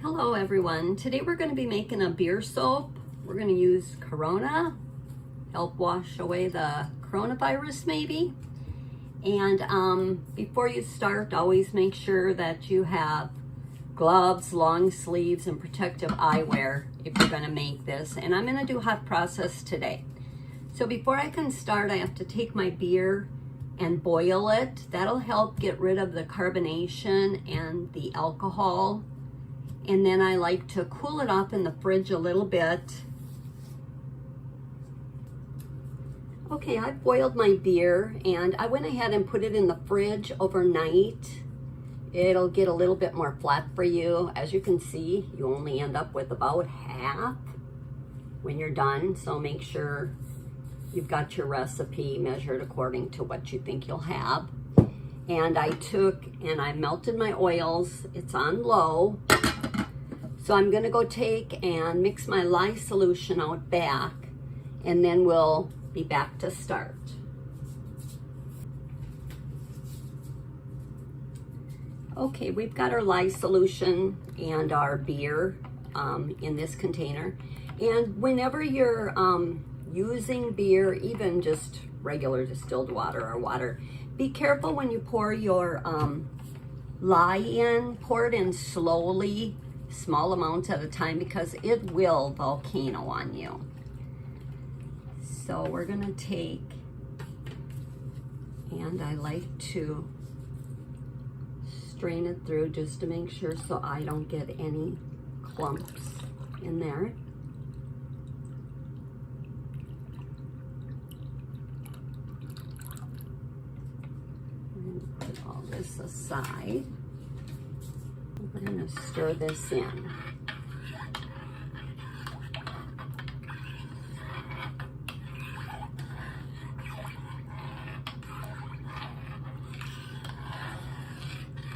Hello everyone. Today we're going to be making a beer soap. We're going to use Corona, help wash away the coronavirus maybe. And before you start, always make sure that you have gloves, long sleeves, and protective eyewear if you're going to make this. And I'm going to do hot process today. So before I can start, I have to take my beer and boil it. That'll help get rid of the carbonation and the alcohol. And then I like to cool it off in the fridge a little bit. Okay, I boiled my beer and I went ahead and put it in the fridge overnight. It'll get a little bit more flat for you. As you can see, you only end up with about half when you're done. So make sure you've got your recipe measured according to what you think you'll have. And I took and I melted my oils. It's on low. So I'm gonna go take and mix my Lye Solution out back, and then we'll be back to start. Okay, we've got our Lye Solution and our beer in this container. And whenever you're using beer, even just regular distilled water or water, be careful when you pour your lye in. Pour it in slowly, small amounts at a time, because it will volcano on you. So we're gonna take, and I like to strain it through just to make sure so I don't get any clumps in there. And put all this aside. We're going to stir this in.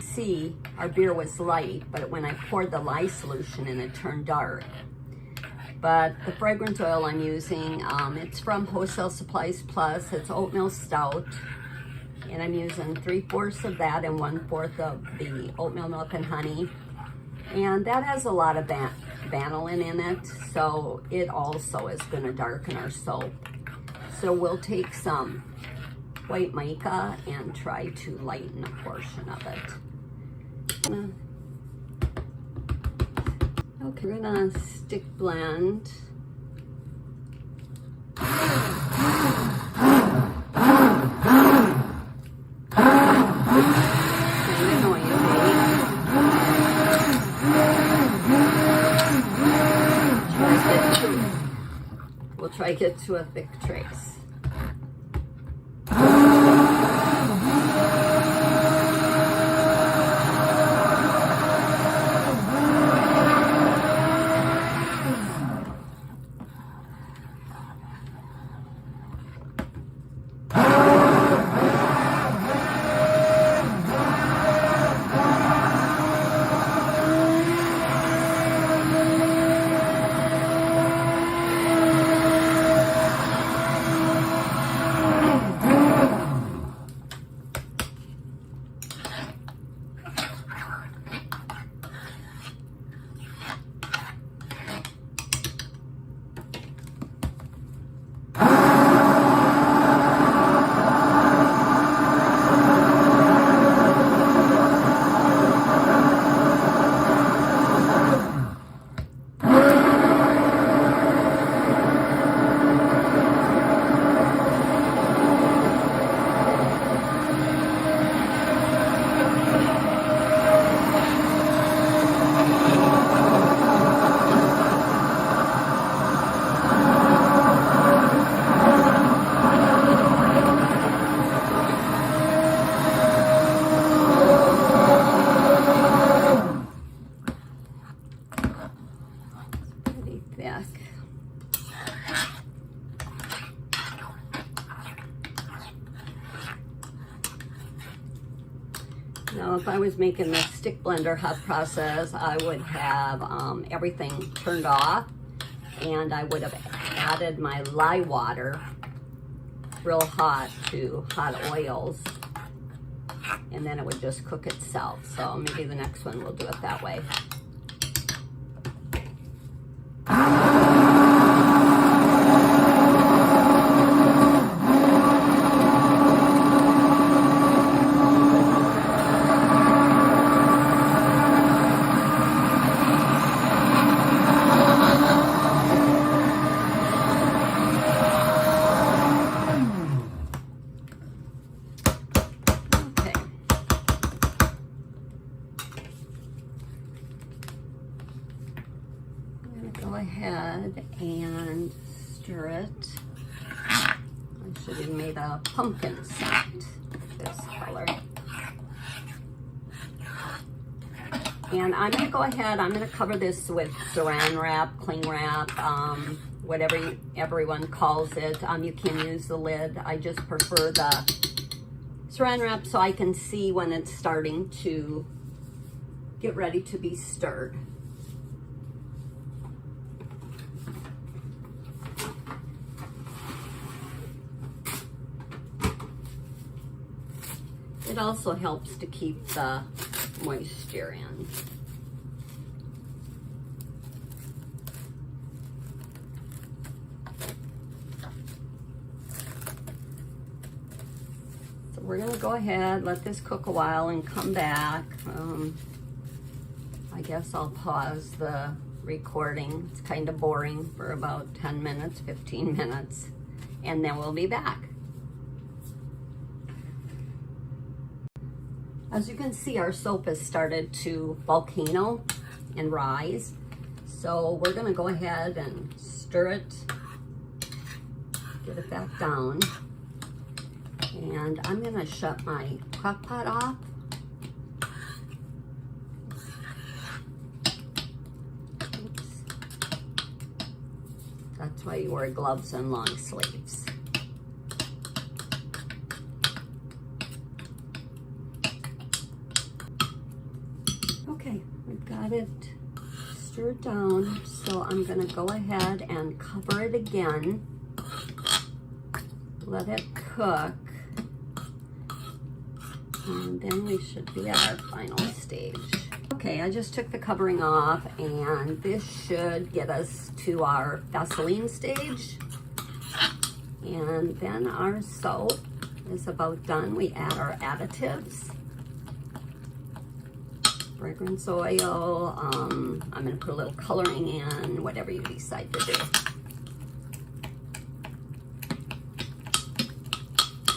See, our beer was light, but when I poured the Lye Solution in, it turned dark. But the fragrance oil I'm using, it's from Wholesale Supplies Plus. It's oatmeal stout. And I'm using 3/4 of that and 1/4 of the oatmeal milk and honey. And that has a lot of vanillin in it, so it also is going to darken our soap. So we'll take some white mica and try to lighten a portion of it. Okay, we're gonna stick blend. We'll try to get to a thick trace. Now, if I was making this stick blender hot process, I would have everything turned off, and I would have added my lye water real hot to hot oils, and then it would just cook itself. So maybe the next one we'll do it that way. Go ahead and stir it. I should have made a pumpkin scent, this color. And I'm going to go ahead, I'm going to cover this with saran wrap, cling wrap, whatever everyone calls it. You can use the lid. I just prefer the saran wrap so I can see when it's starting to get ready to be stirred. It also helps to keep the moisture in. So we're gonna go ahead, let this cook a while and come back. I guess I'll pause the recording. It's kind of boring for about 10 minutes, 15 minutes, and then we'll be back. As you can see, our soap has started to volcano and rise. So we're gonna go ahead and stir it, get it back down. And I'm gonna shut my crock pot off. Oops. That's why you wear gloves and long sleeves. Okay, we've got it stirred down, so I'm gonna go ahead and cover it again, let it cook, and then we should be at our final stage. Okay, I just took the covering off, and this should get us to our Vaseline stage, and then our soap is about done. We add our additives. Fragrance oil, I'm going to put a little coloring in, whatever you decide to do.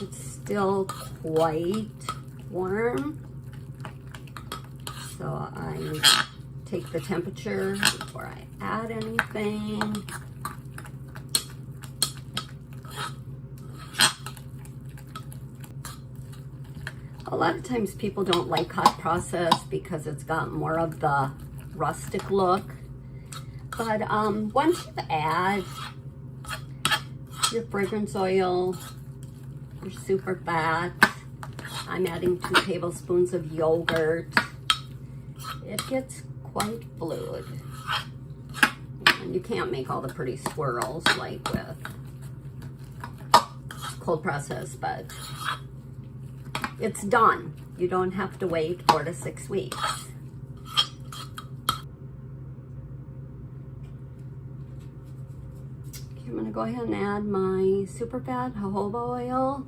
It's still quite warm, so I take the temperature before I add anything. A lot of times people don't like hot process because it's got more of the rustic look. But once you add your fragrance oil, your super fat, I'm adding 2 tablespoons of yogurt, it gets quite fluid. And you can't make all the pretty swirls like with cold process, but it's done. You don't have to wait 4 to 6 weeks. Okay, I'm gonna go ahead and add my super fat jojoba oil,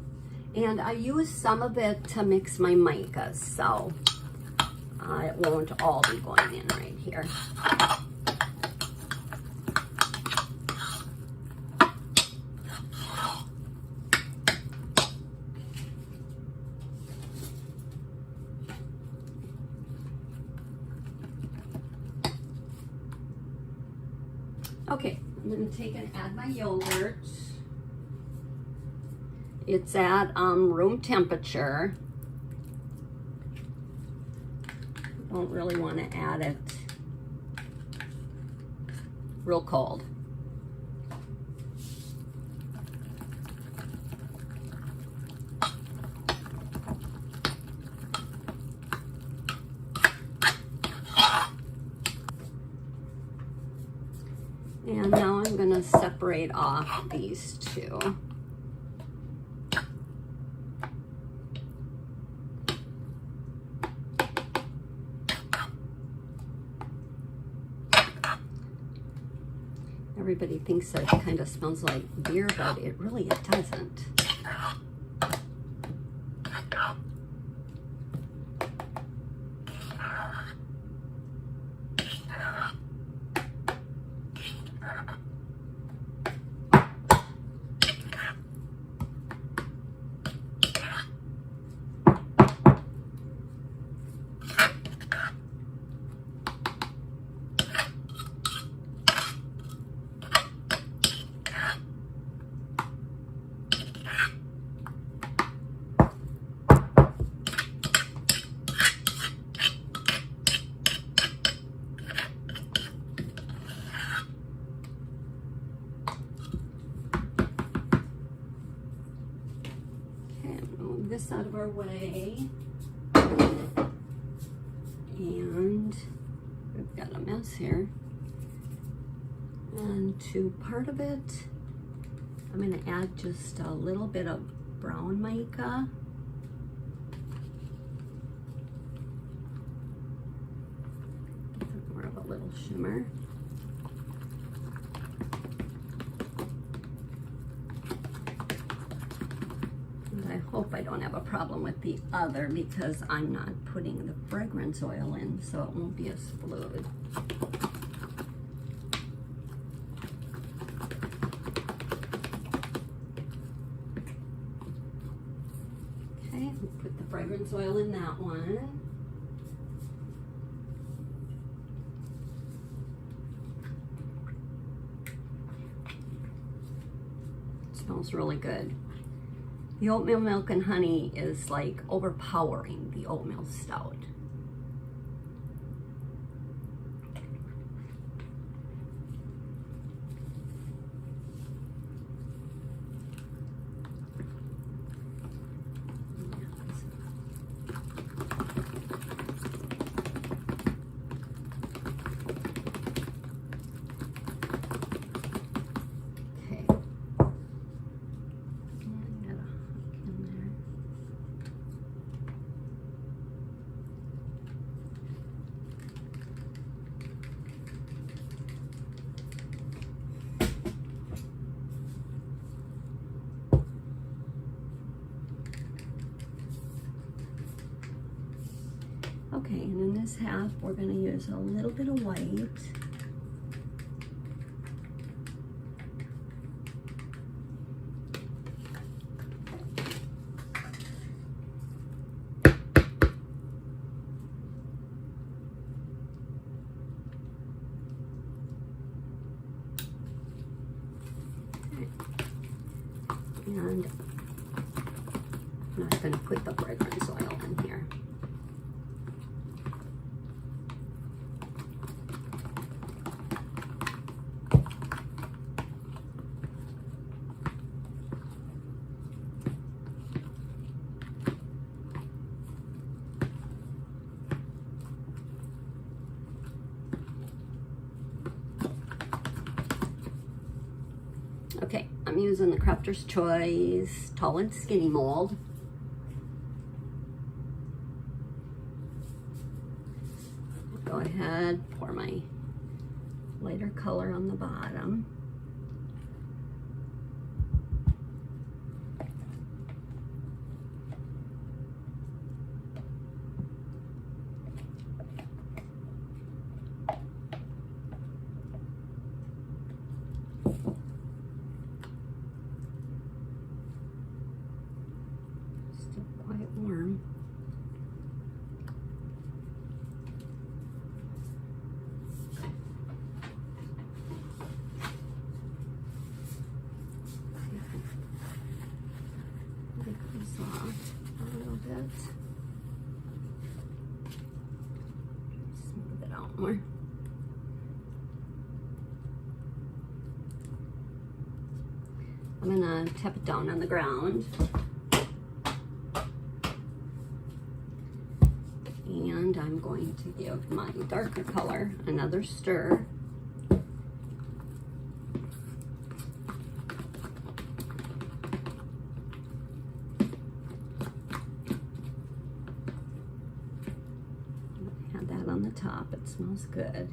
and I use some of it to mix my mica, so it won't all be going in right here. Okay, I'm going to take and add my yogurt. It's at room temperature. Don't really want to add it real cold. And now I'm going to separate off these two. Everybody thinks that it kind of smells like beer, but it doesn't. This out of our way, and we've got a mess here. And to part of it, I'm going to add just a little bit of brown mica. More of a little shimmer. I hope I don't have a problem with the other because I'm not putting the fragrance oil in, so it won't be as fluid. Okay, we'll put the fragrance oil in that one. It smells really good. The oatmeal milk and honey is like overpowering the oatmeal stout. Okay, and in this half, we're going to use a little bit of white. And I'm not going to put the fragrance oil in here. Okay, I'm using the Crafter's Choice Tall and Skinny mold. Go ahead, pour my lighter color on the bottom. Warm. Take this off a little bit. Smooth it out more. I'm gonna tap it down on the ground. And I'm going to give my darker color another stir. Add that on the top, it smells good.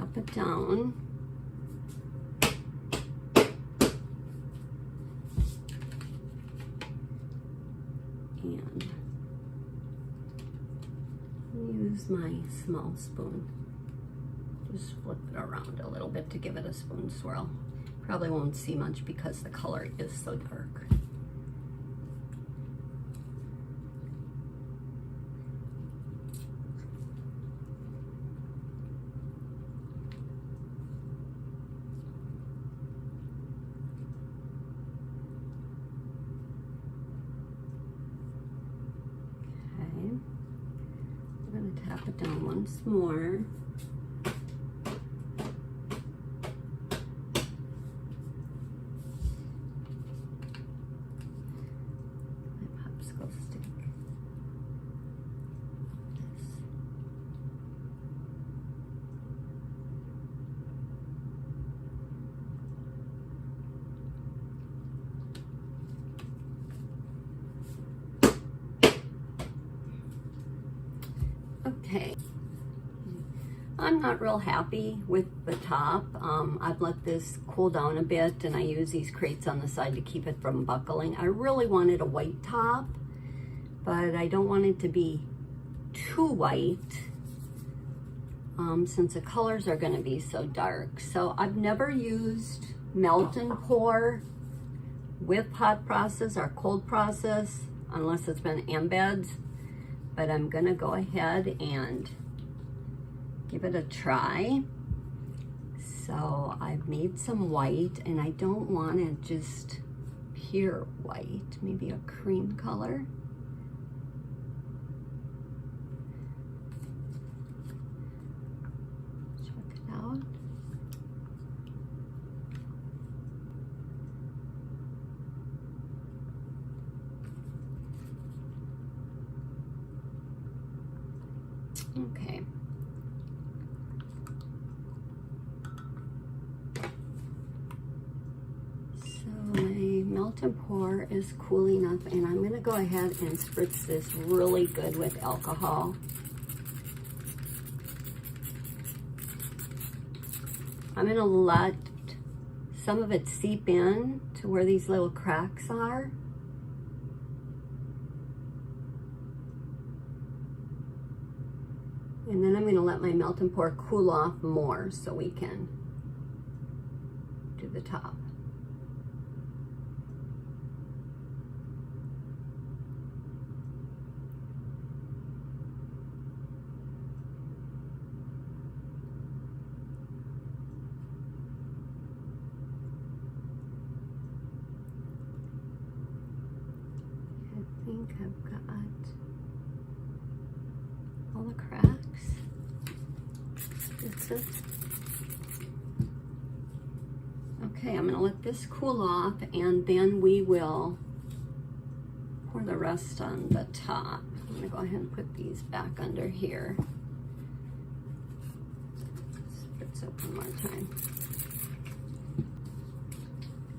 tap it down. And use my small spoon. Just flip it around a little bit to give it a spoon swirl. Probably won't see much because the color is so dark. Tap it down once more. My popsicle stick. Okay, I'm not real happy with the top. I've let this cool down a bit, and I use these crates on the side to keep it from buckling. I really wanted a white top, but I don't want it to be too white since the colors are going to be so dark. So I've never used melt and pour with hot process or cold process unless it's been embeds. But I'm gonna go ahead and give it a try. So I've made some white, and I don't want it just pure white, maybe a cream color. Check it out. Okay. So my melt and pour is cooling up, and I'm gonna go ahead and spritz this really good with alcohol. I'm gonna let some of it seep in to where these little cracks are. And then I'm going to let my melt and pour cool off more so we can do the top. I think I've got all the cracks. Okay, I'm gonna let this cool off, and then we will pour the rest on the top. I'm gonna go ahead and put these back under here. Spritz up one more time.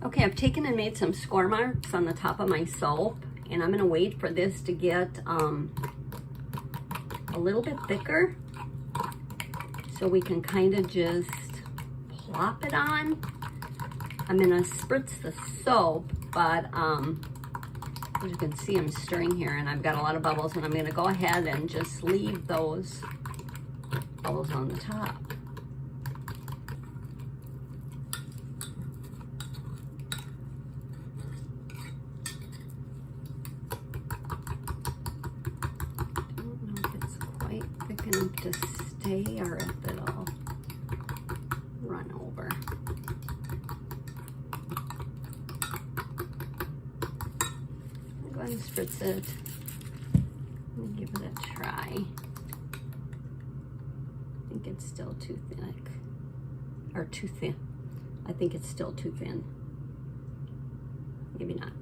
Okay, I've taken and made some score marks on the top of my soap, and I'm gonna wait for this to get a little bit thicker so we can kind of just plop it on. I'm gonna spritz the soap, but as you can see, I'm stirring here and I've got a lot of bubbles, and I'm gonna go ahead and just leave those bubbles on the top. Enough to stay, or if it'll run over. I'll go ahead and spritz it and give it a try. I think it's still too thick, or too thin. I think it's still too thin. Maybe not.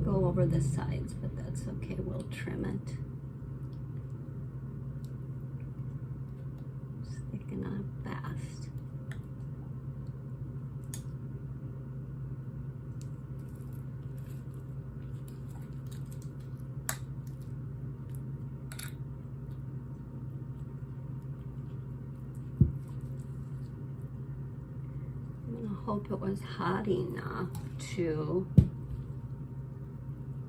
Go over the sides, but that's okay, we'll trim it. Just thicken up fast. hope it was hot enough to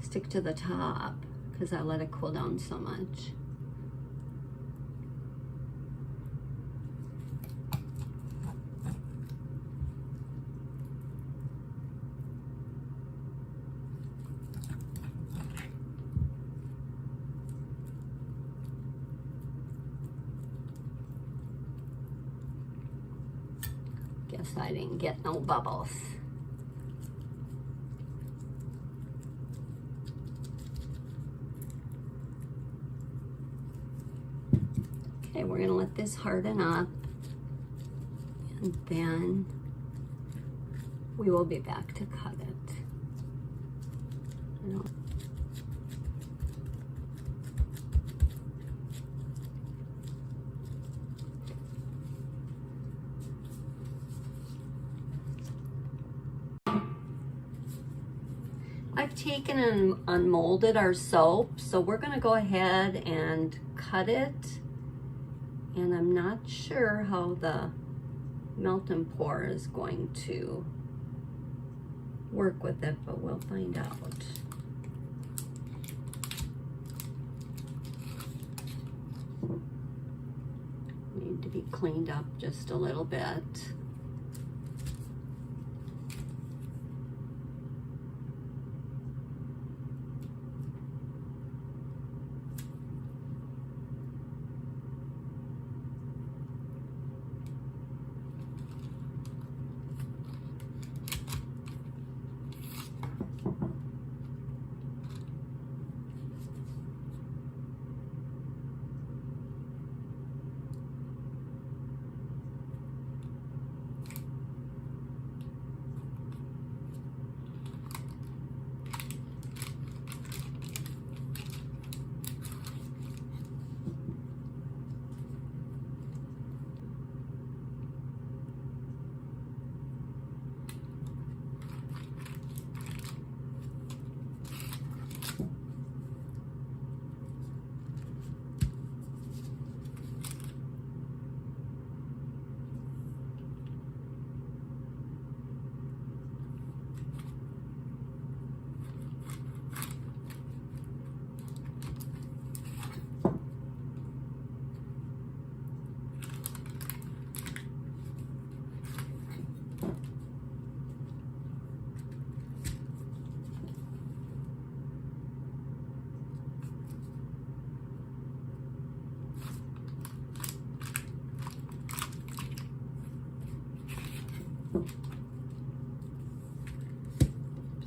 stick to the top because I let it cool down so much. Guess I didn't get no bubbles. Okay, we're gonna let this harden up and then we will be back to cut it. I've taken and unmolded our soap, so we're gonna go ahead and cut it. And I'm not sure how the melt and pour is going to work with it, but we'll find out. Need to be cleaned up just a little bit.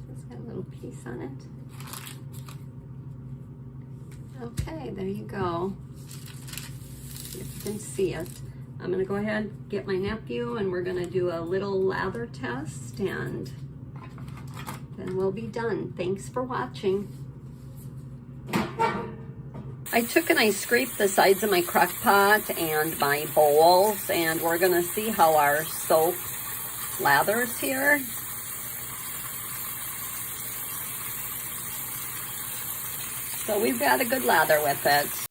It's got a little piece on it. Okay, there you go. You can see it. I'm gonna go ahead, get my nephew, and we're gonna do a little lather test, and then we'll be done. Thanks for watching. I took and I scraped the sides of my crock pot and my bowls, and we're gonna see how our soap lathers here. So we've got a good lather with it.